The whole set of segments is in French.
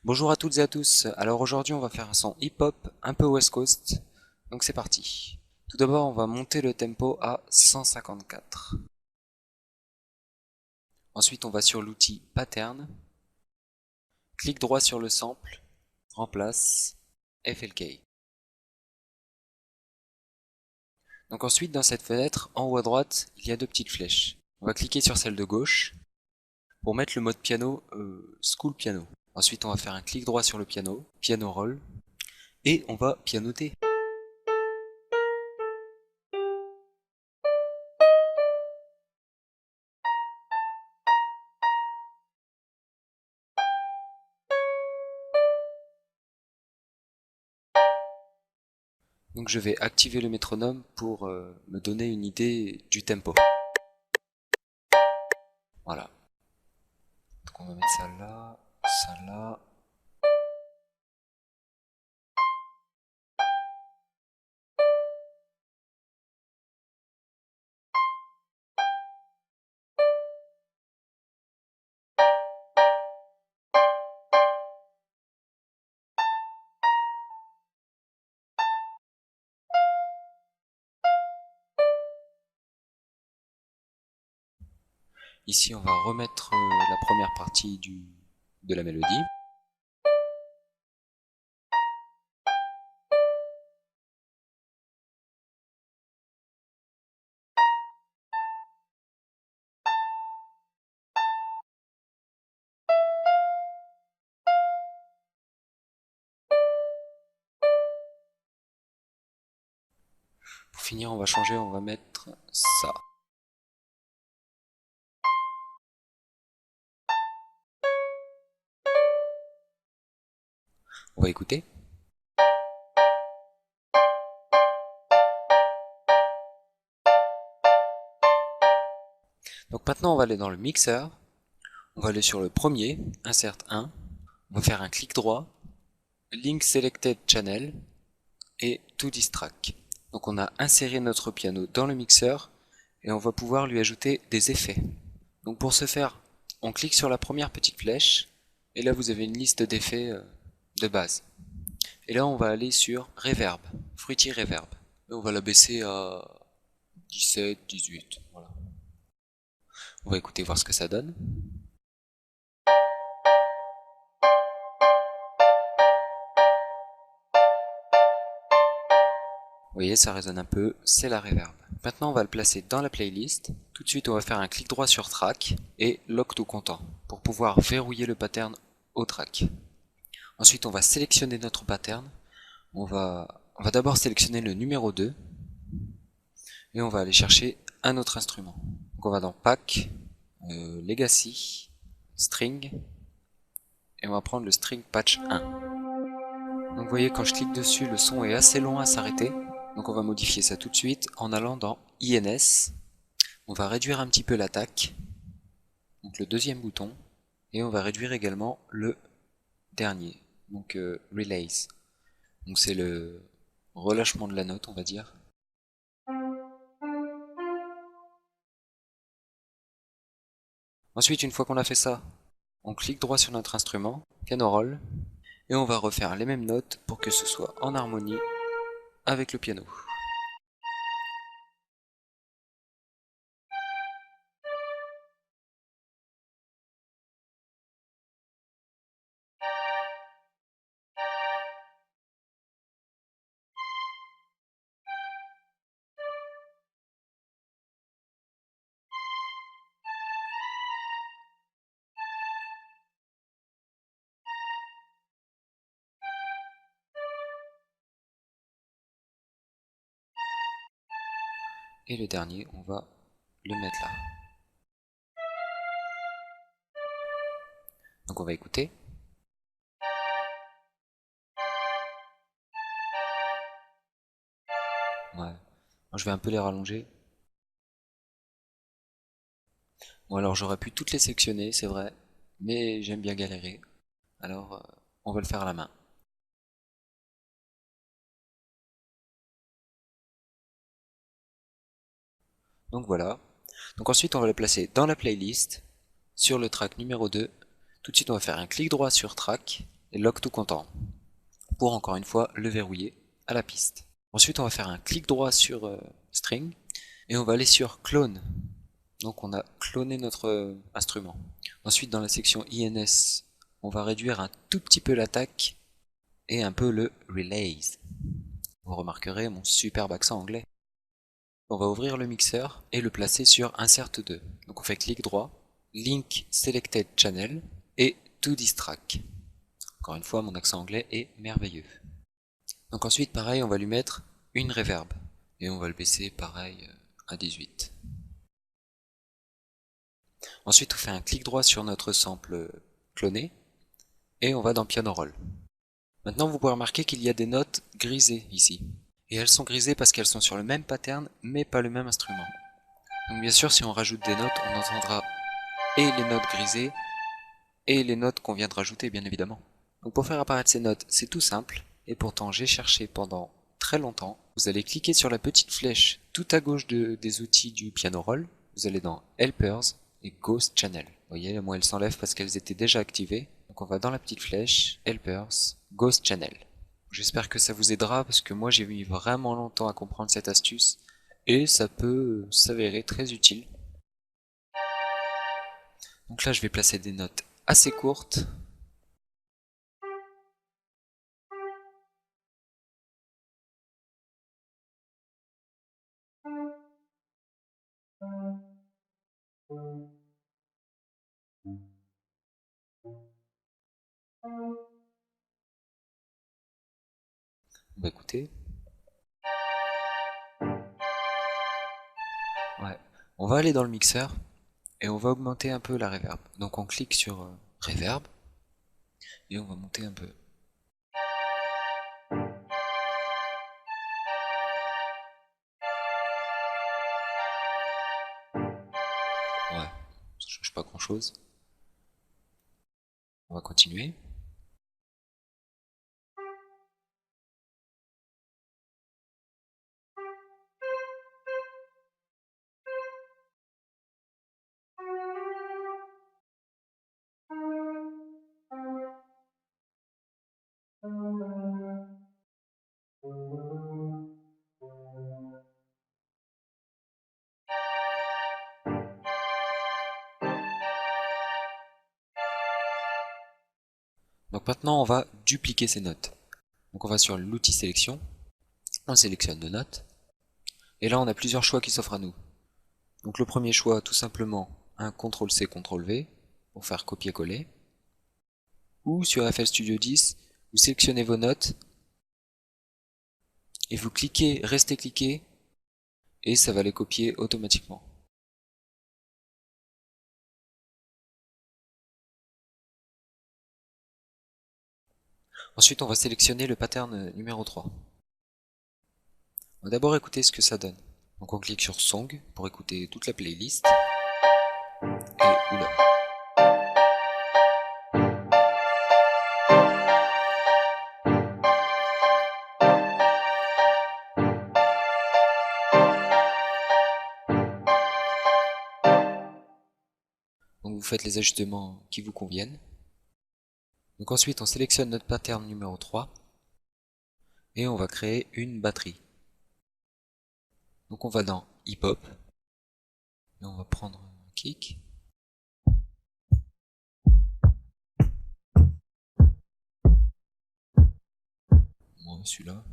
Bonjour à toutes et à tous. Alors aujourd'hui on va faire un son hip-hop un peu West Coast. Donc c'est parti. Tout d'abord on va monter le tempo à 154. Ensuite on va sur l'outil Pattern. Clic droit sur le sample. Remplace FLK. Donc ensuite dans cette fenêtre, en haut à droite, il y a deux petites flèches. On va cliquer sur celle de gauche pour mettre le mode piano School Piano. Ensuite on va faire un clic droit sur le piano, Piano Roll, et on va pianoter. Donc je vais activer le métronome pour me donner une idée du tempo. Voilà. Donc on va mettre ça là, ça là. Ici on va remettre la première partie de la mélodie. Pour finir on va changer, on va mettre ça. On va écouter. Donc maintenant on va aller dans le mixeur. On va aller sur le premier, Insert 1. On va faire un clic droit, Link Selected Channel et To This Track. Donc on a inséré notre piano dans le mixeur et on va pouvoir lui ajouter des effets. Donc pour ce faire, on clique sur la première petite flèche et là vous avez une liste d'effets de base. Et là on va aller sur Reverb, Fruity Reverb. Et on va la baisser à 17, 18. Voilà. On va écouter voir ce que ça donne. Vous voyez, ça résonne un peu, c'est la reverb. Maintenant, on va le placer dans la playlist. Tout de suite, on va faire un clic droit sur Track et Lock to Content pour pouvoir verrouiller le pattern au track. Ensuite, on va sélectionner notre pattern. On va d'abord sélectionner le numéro 2 et on va aller chercher un autre instrument. Donc, on va dans Pack, Legacy, String et on va prendre le String Patch 1. Donc, vous voyez, quand je clique dessus, le son est assez long à s'arrêter. Donc on va modifier ça tout de suite en allant dans INS. On va réduire un petit peu l'attaque, donc le deuxième bouton, et on va réduire également le dernier, donc Relays. Donc c'est le relâchement de la note, on va dire. Ensuite, une fois qu'on a fait ça, on clique droit sur notre instrument, piano roll, et on va refaire les mêmes notes pour que ce soit en harmonie avec le piano. Et le dernier, on va le mettre là. Donc on va écouter. Ouais. Moi, je vais un peu les rallonger. Bon alors j'aurais pu toutes les sectionner, c'est vrai, mais j'aime bien galérer. Alors on va le faire à la main. Donc voilà. Donc ensuite on va le placer dans la playlist, sur le track numéro 2. Tout de suite on va faire un clic droit sur track et Lock to Content pour encore une fois le verrouiller à la piste. Ensuite on va faire un clic droit sur String et on va aller sur Clone. Donc on a cloné notre instrument. Ensuite dans la section INS, on va réduire un tout petit peu l'attaque et un peu le Relays. Vous remarquerez mon superbe accent anglais. On va ouvrir le mixeur et le placer sur Insert 2. Donc on fait clic droit, Link Selected Channel et To this track. Encore une fois, mon accent anglais est merveilleux. Donc ensuite, pareil, on va lui mettre une reverb. Et on va le baisser, pareil, à 18. Ensuite, on fait un clic droit sur notre sample cloné. Et on va dans Piano Roll. Maintenant, vous pouvez remarquer qu'il y a des notes grisées ici. Et elles sont grisées parce qu'elles sont sur le même pattern, mais pas le même instrument. Donc bien sûr, si on rajoute des notes, on entendra et les notes grisées, et les notes qu'on vient de rajouter, bien évidemment. Donc pour faire apparaître ces notes, c'est tout simple, et pourtant j'ai cherché pendant très longtemps. Vous allez cliquer sur la petite flèche tout à gauche des outils du Piano Roll, vous allez dans Helpers et Ghost Channel. Vous voyez, moi elles s'enlèvent parce qu'elles étaient déjà activées. Donc on va dans la petite flèche, Helpers, Ghost Channel. J'espère que ça vous aidera parce que moi j'ai mis vraiment longtemps à comprendre cette astuce, et ça peut s'avérer très utile. Donc là je vais placer des notes assez courtes. Bah écoutez, ouais. On va aller dans le mixeur et on va augmenter un peu la reverb. Donc on clique sur reverb et on va monter un peu. Ouais, ça change pas grand chose. On va continuer. Donc maintenant on va dupliquer ces notes. Donc on va sur l'outil sélection, on sélectionne nos notes, et là on a plusieurs choix qui s'offrent à nous. Donc le premier choix, tout simplement, un CTRL-C, CTRL-V, pour faire copier-coller. Ou sur FL Studio 10, vous sélectionnez vos notes, et vous cliquez, restez cliquer, et ça va les copier automatiquement. Ensuite, on va sélectionner le pattern numéro 3. On va d'abord écouter ce que ça donne. Donc on clique sur Song pour écouter toute la playlist. Et oula. Donc vous faites les ajustements qui vous conviennent. Donc ensuite on sélectionne notre pattern numéro 3 et on va créer une batterie. Donc on va dans Hip Hop et on va prendre un kick. Bon, celui-là.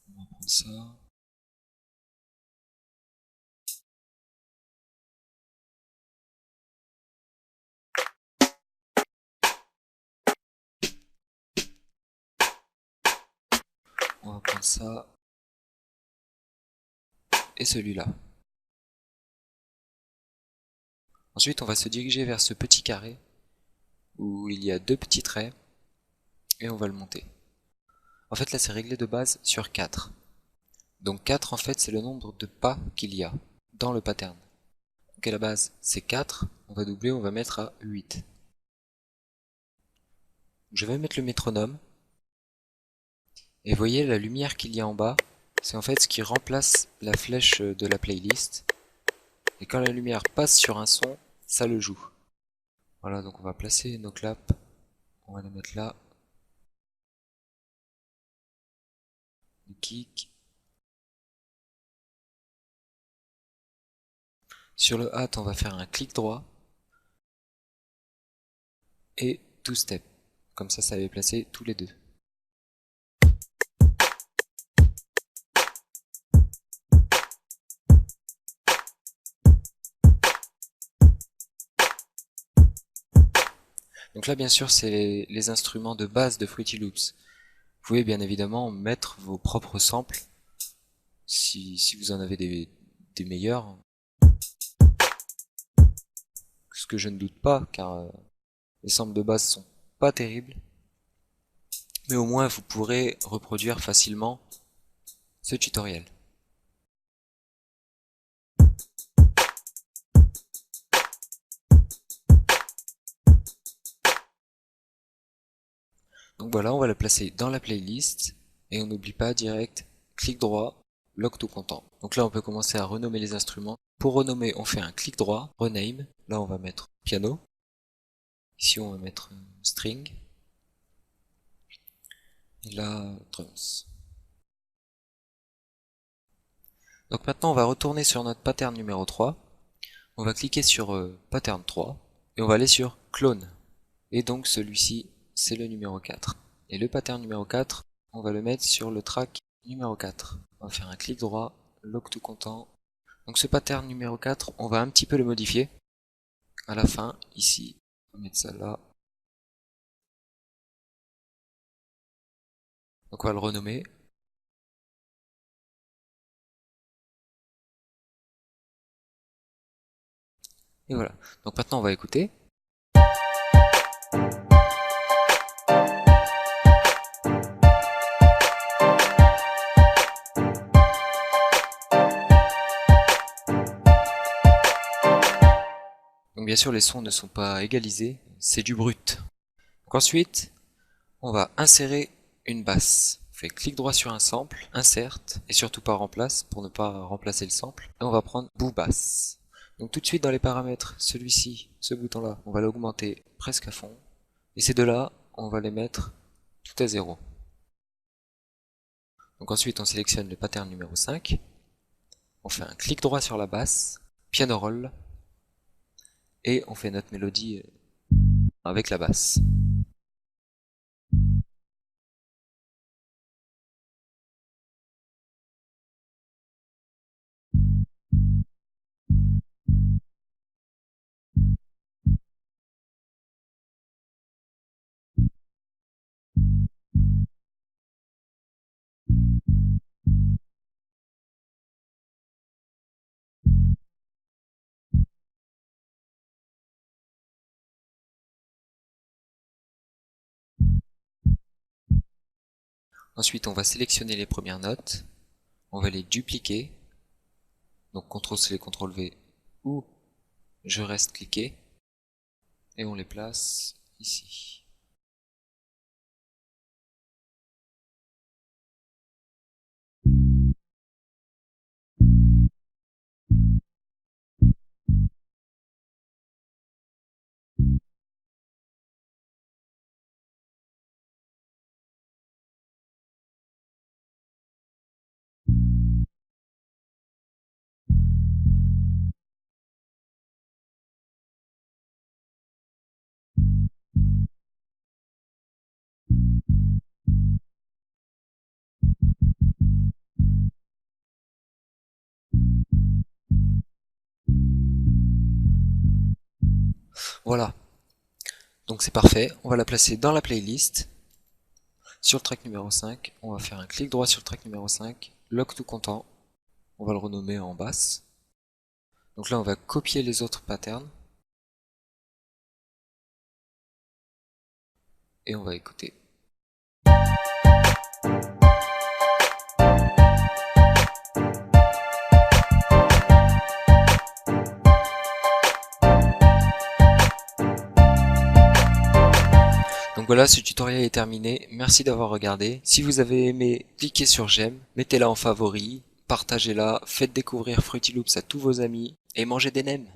On va prendre ça. On va prendre ça. Et celui-là. Ensuite on va se diriger vers ce petit carré où il y a deux petits traits et on va le monter. En fait là c'est réglé de base sur 4. Donc 4 en fait c'est le nombre de pas qu'il y a dans le pattern. Donc à la base c'est 4, on va doubler, on va mettre à 8. Je vais mettre le métronome. Et vous voyez la lumière qu'il y a en bas, c'est en fait ce qui remplace la flèche de la playlist. Et quand la lumière passe sur un son, ça le joue. Voilà, donc on va placer nos claps. On va les mettre là. Le kick. Sur le hat, on va faire un clic droit. Et two step. Comme ça va les placer tous les deux. Donc là, bien sûr, c'est les instruments de base de Fruity Loops. Vous pouvez bien évidemment mettre vos propres samples, si vous en avez des meilleurs. Ce que je ne doute pas, car les samples de base sont pas terribles. Mais au moins, vous pourrez reproduire facilement ce tutoriel. Donc voilà, on va le placer dans la playlist et on n'oublie pas direct, clic droit, lock to content. Donc là on peut commencer à renommer les instruments. Pour renommer, on fait un clic droit, rename. Là on va mettre piano. Ici on va mettre string. Et là drums. Donc maintenant on va retourner sur notre pattern numéro 3. On va cliquer sur pattern 3 et on va aller sur clone. Et donc celui-ci c'est le numéro 4. Et le pattern numéro 4, on va le mettre sur le track numéro 4. On va faire un clic droit, lock to content. Donc ce pattern numéro 4, on va un petit peu le modifier. À la fin, ici, on va mettre ça là. Donc on va le renommer. Et voilà. Donc maintenant on va écouter. Donc bien sûr les sons ne sont pas égalisés, c'est du brut. Donc ensuite, on va insérer une basse. On fait clic droit sur un sample, insert, et surtout pas remplace, pour ne pas remplacer le sample. Et on va prendre bout basse. Donc tout de suite dans les paramètres, celui-ci, ce bouton-là, on va l'augmenter presque à fond. Et ces deux-là, on va les mettre tout à 0. Donc ensuite on sélectionne le pattern numéro 5. On fait un clic droit sur la basse, piano roll, et on fait notre mélodie avec la basse. Ensuite on va sélectionner les premières notes, on va les dupliquer, donc CTRL-C, CTRL-V, ou je reste cliqué, et on les place ici. Voilà, donc c'est parfait, on va la placer dans la playlist. Sur le track numéro 5, on va faire un clic droit sur le track numéro 5, lock to content, on va le renommer en basse. Donc là on va copier les autres patterns, et on va écouter. Donc voilà, ce tutoriel est terminé, merci d'avoir regardé. Si vous avez aimé, cliquez sur j'aime, mettez-la en favori, partagez-la, faites découvrir Fruity Loops à tous vos amis, et mangez des nems.